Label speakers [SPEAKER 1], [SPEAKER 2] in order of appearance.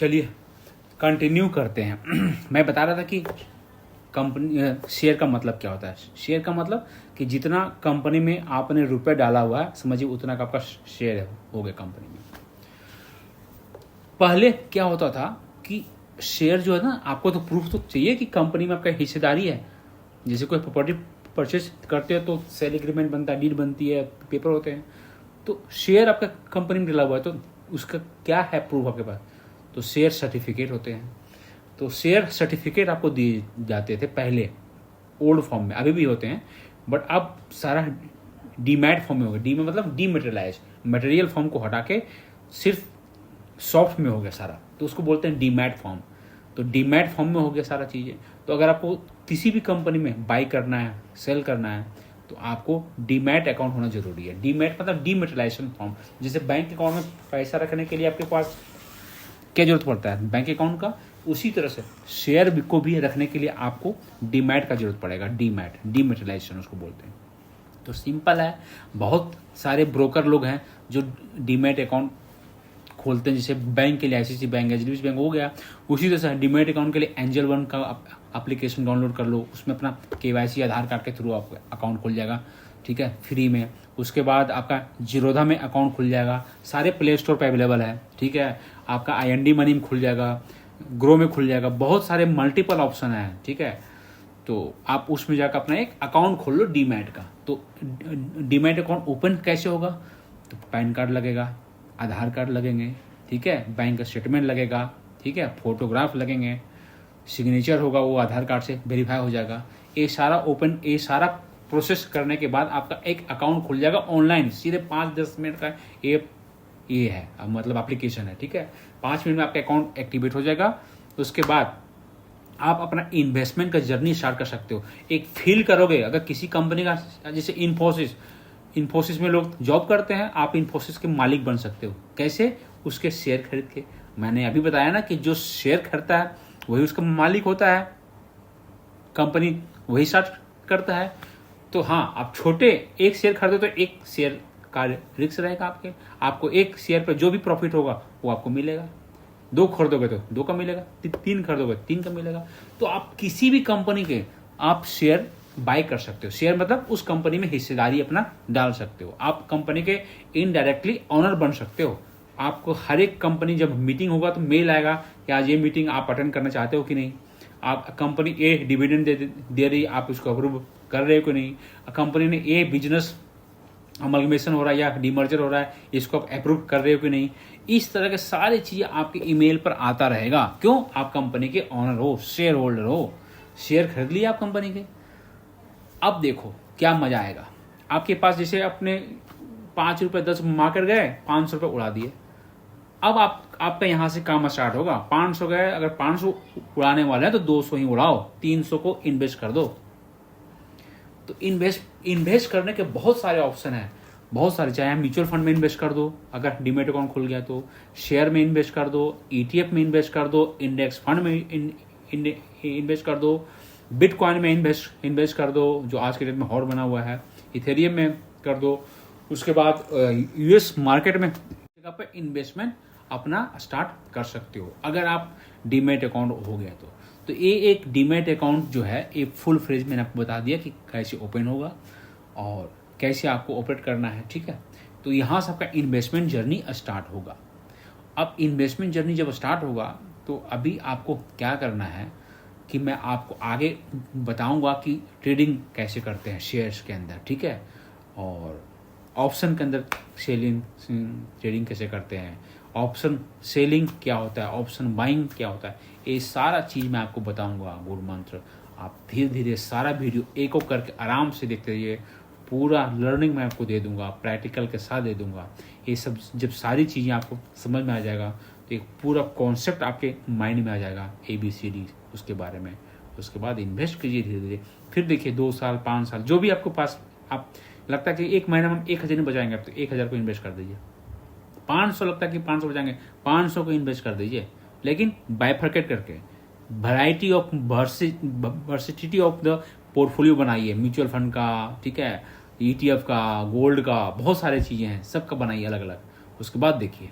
[SPEAKER 1] चलिए कंटिन्यू करते हैं। मैं बता रहा था कि कंपनी शेयर का मतलब क्या होता है। शेयर का मतलब कि जितना कंपनी में आपने रुपए डाला हुआ है, समझिए उतना का आपका शेयर हो गया कंपनी में। पहले क्या होता था कि शेयर जो है ना, आपको तो प्रूफ तो चाहिए कि कंपनी में आपका हिस्सेदारी है। जैसे कोई प्रॉपर्टी परचेज करते हो तो सेल एग्रीमेंट बनता है, डीड बनती है, पेपर होते हैं। तो शेयर आपका कंपनी में डला हुआ है तो उसका क्या है प्रूफ आपके पास? तो शेयर सर्टिफिकेट होते हैं। तो शेयर सर्टिफिकेट आपको दिए जाते थे पहले ओल्ड फॉर्म में, अभी भी होते हैं, बट अब सारा डीमैट फॉर्म में हो गया। डी में मतलब डीमेटेरियलाइज, मटेरियल फॉर्म को हटा के सिर्फ सॉफ्ट में हो गया सारा, तो उसको बोलते हैं डीमैट फॉर्म। तो डीमैट फॉर्म में हो गया सारा चीज़ें। तो अगर आपको किसी भी कंपनी में बाई करना है, सेल करना है, तो आपको डीमैट अकाउंट होना जरूरी है। डीमैट मतलब डीमेटेरियलाइजेशन फॉर्म। जैसे बैंक अकाउंट में पैसा रखने के लिए आपके पास क्या जरूरत पड़ता है, बैंक अकाउंट का, उसी तरह से शेयर को भी रखने के लिए आपको डीमैट का जरूरत पड़ेगा। डीमैट, डीमेटेरियलाइजेशन उसको बोलते हैं। तो सिंपल है, बहुत सारे ब्रोकर लोग हैं जो डीमैट अकाउंट खोलते हैं। जैसे बैंक के लिए आईसीआईसी बैंक, एचडीएफसी बैंक हो गया, उसी तरह से डीमैट अकाउंट के लिए एंजल वन का एप्लीकेशन डाउनलोड कर लो, उसमें अपना केवाईसी आधार कार्ड के थ्रू आपका अकाउंट खुल जाएगा, ठीक है, फ्री में। उसके बाद आपका जीरोधा में अकाउंट खुल जाएगा, सारे प्ले स्टोर पर अवेलेबल है, ठीक है। आपका आईएनडी मनी में खुल जाएगा, ग्रो में खुल जाएगा, बहुत सारे मल्टीपल ऑप्शन है, ठीक है। तो आप उसमें जाकर अपना एक अकाउंट खोल लो डीमैट का। तो डीमैट अकाउंट ओपन कैसे होगा? तो पैन कार्ड लगेगा, आधार कार्ड लगेंगे, ठीक है, बैंक का स्टेटमेंट लगेगा, ठीक है, फोटोग्राफ लगेंगे, सिग्नेचर होगा, वो आधार कार्ड से वेरीफाई हो जाएगा। ये सारा प्रोसेस करने के बाद आपका एक अकाउंट खुल जाएगा ऑनलाइन, सीधे 5-10 मिनट का ये है, मतलब एप्लीकेशन है, ठीक है। 5 मिनट में आपका अकाउंट एक्टिवेट हो जाएगा। उसके बाद आप अपना इन्वेस्टमेंट का जर्नी स्टार्ट कर सकते हो। एक फील करोगे, अगर किसी कंपनी का, जैसे इन्फोसिस में लोग जॉब करते हैं, आप इन्फोसिस के मालिक बन सकते हो। कैसे? उसके शेयर खरीद के। मैंने अभी बताया ना कि जो शेयर खरीदता है वही उसका मालिक होता है, कंपनी वही स्टार्ट करता है। तो हाँ, आप छोटे एक शेयर खरीदो तो एक शेयर का रिस्क रहेगा आपको एक शेयर पर जो भी प्रॉफिट होगा वो आपको मिलेगा। 2 खरीदोगे तो 2 का मिलेगा, 3 खरीदोगे 3 का मिलेगा। तो आप किसी भी कंपनी के आप शेयर बाय कर सकते हो। शेयर मतलब उस कंपनी में हिस्सेदारी अपना डाल सकते हो। आप कंपनी के इनडायरेक्टली ऑनर बन सकते हो। आपको हर एक कंपनी जब मीटिंग होगा तो मेल आएगा कि आज ये मीटिंग आप अटेंड करना चाहते हो कि नहीं। आप कंपनी ए डिविडेंड दे रही, आप उसको अप्रूव कर रहे हो कि नहीं। कंपनी ने ए बिजनेस अमलगमेशन हो रहा है या डीमर्जर हो रहा है, इसको आप अप्रूव कर रहे हो कि नहीं। इस तरह के सारी चीजें आपके ईमेल पर आता रहेगा। क्यों? आप कंपनी के ऑनर हो, शेयर होल्डर हो, शेयर खरीद लिए आप कंपनी के। अब देखो क्या मजा आएगा। आपके पास जैसे अपने 5 रुपए 10 मार कर गए, 500 रुपये उड़ा दिए। अब आपका यहां से काम स्टार्ट होगा। 500 गए, अगर 500 उड़ाने वाले हैं तो 200 ही उड़ाओ, 300 को इन्वेस्ट कर दो। तो इन्वेस्ट करने के बहुत सारे ऑप्शन हैं, बहुत सारे। चाहे म्यूचुअल फंड में इन्वेस्ट कर दो, अगर डीमेट अकाउंट खुल गया तो शेयर में इन्वेस्ट कर दो, ईटीएफ में इन्वेस्ट कर दो, इंडेक्स फंड में इन्वेस्ट कर दो, बिटकॉइन में इन्वेस्ट कर दो, जो आज के डेट में हॉट बना हुआ है, इथेरियम में कर दो। उसके बाद यूएस मार्केट में जगह पर इन्वेस्टमेंट अपना स्टार्ट कर सकते हो, अगर आप डीमेट अकाउंट हो गया तो ये एक डीमेट अकाउंट जो है ये फुल फ्रेज मैंने आपको बता दिया कि कैसे ओपन होगा और कैसे आपको ऑपरेट करना है, ठीक है। तो यहाँ से आपका इन्वेस्टमेंट जर्नी स्टार्ट होगा। अब इन्वेस्टमेंट जर्नी जब स्टार्ट होगा तो अभी आपको क्या करना है कि मैं आपको आगे बताऊंगा कि ट्रेडिंग कैसे करते हैं शेयर्स के अंदर, ठीक है, और ऑप्शन के अंदर सेलिंग ट्रेडिंग कैसे करते हैं, ऑप्शन सेलिंग क्या होता है, ऑप्शन बाइंग क्या होता है, ये सारा चीज़ मैं आपको बताऊंगा। गुड मंत्र, आप धीरे धीरे सारा वीडियो एक एक करके आराम से देखते रहिए। पूरा लर्निंग मैं आपको दे दूंगा, प्रैक्टिकल के साथ दे दूंगा। ये सब जब सारी चीज़ें आपको समझ में आ जाएगा तो एक पूरा कॉन्सेप्ट आपके माइंड में आ जाएगा, ABCD उसके बारे में। उसके बाद इन्वेस्ट कीजिए धीरे धीरे। फिर देखिए 2 साल 5 साल जो भी आपको पास आप लगता है कि 1 महीना में हम 1000 नहीं बचाएंगे, आप तो 1000 को इन्वेस्ट कर दीजिए। 500 लगता है कि 500 बचाएंगे, 500 को इन्वेस्ट कर दीजिए, लेकिन बाइफरकेट करके variety of varsity of the portfolio बनाइए। म्यूचुअल फंड का, ठीक है, ETF का, गोल्ड का, बहुत सारे चीज़ें हैं, सबका बनाइए अलग अलग। उसके बाद देखिए